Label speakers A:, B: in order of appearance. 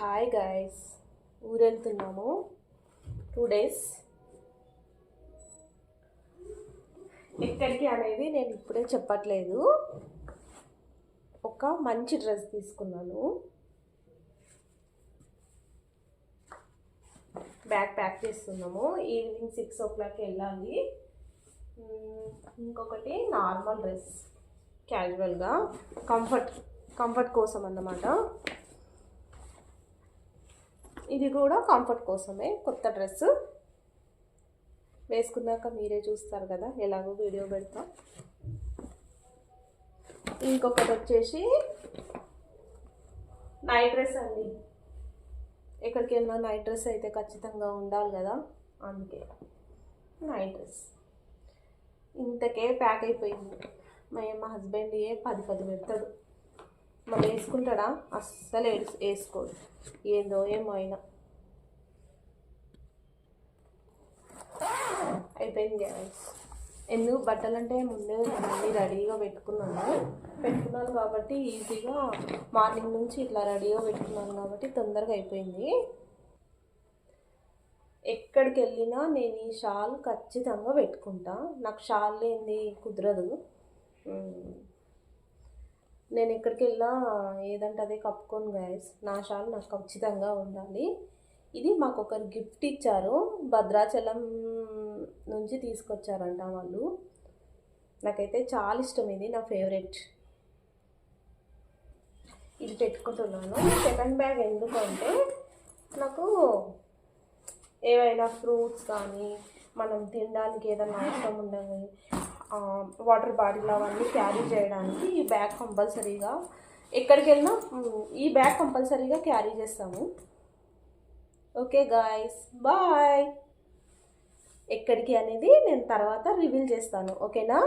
A: Hi guys, ఊరెళ్తున్నాము 2 days. ఎక్కడికి అనేది నేను ఇప్పుడే చెప్పట్లేదు. ఒక మంచి డ్రెస్ తీసుకున్నాను. బ్యాగ్ ప్యాక్ చేస్తున్నాము. ఈవినింగ్ 6 o'clock వెళ్ళాలి. ఇంకొకటి నార్మల్ డ్రెస్, క్యాజువల్గా కంఫర్ట్ కోసం అన్నమాట. ఇది కూడా కంఫర్ట్ కోసమే. కొత్త డ్రెస్ వేసుకున్నాక మీరే చూస్తారు కదా, ఎలాగో వీడియో పెడతా. ఇంకొకటి వచ్చేసి నైట్ డ్రెస్ అండి. ఎక్కడికి వెళ్ళినా నైట్ డ్రెస్ అయితే ఖచ్చితంగా ఉండాలి కదా, అందుకే నైట్ డ్రెస్. ఇంతకే ప్యాక్ అయిపోయింది. మా హస్బెండ్ 10 పెడతాడు, మళ్ళీ వేసుకుంటాడా? అస్సలు వేసుకోడు. ఏందో ఏమో అయినా అయిపోయింది గ్యాస్. ఎందుకు బట్టలు అంటే ముందే అన్నీ రెడీగా పెట్టుకున్నాను కాబట్టి ఈజీగా మార్నింగ్ నుంచి ఇట్లా రెడీగా పెట్టుకున్నాను కాబట్టి తొందరగా అయిపోయింది. ఎక్కడికి వెళ్ళినా నేను ఈ షాల్ ఖచ్చితంగా పెట్టుకుంటా. నాకు షాల్ లేనిది కుదరదు. నేను ఎక్కడికి వెళ్ళినా ఏదంటే అదే కప్పుకోను గైస్. నా షాల్ నాకు ఖచ్చితంగా ఉండాలి. ఇది మాకు ఒకరు గిఫ్ట్ ఇచ్చారు, భద్రాచలం నుంచి తీసుకొచ్చారంట వాళ్ళు. నాకైతే చాలా ఇష్టం, ఇది నా ఫేవరెట్. ఇది పెట్టుకుంటున్నాను. సెకండ్ బ్యాగ్ ఎందుకు అంటే, నాకు ఏవైనా ఫ్రూట్స్ కానీ మనం తినడానికి ఏదైనా అవసరం ఉండదు, వాటర్ బాటిల్ అవన్నీ క్యారీ చేయడానికి ఈ బ్యాగ్ కంపల్సరీగా, ఎక్కడికి వెళ్ళినా ఈ బ్యాగ్ కంపల్సరీగా క్యారీ చేస్తాము. Okay guys, bye. ఎక్కడికి అనేది నేను తర్వాత రివీల్ చేస్తాను, ఓకేనా?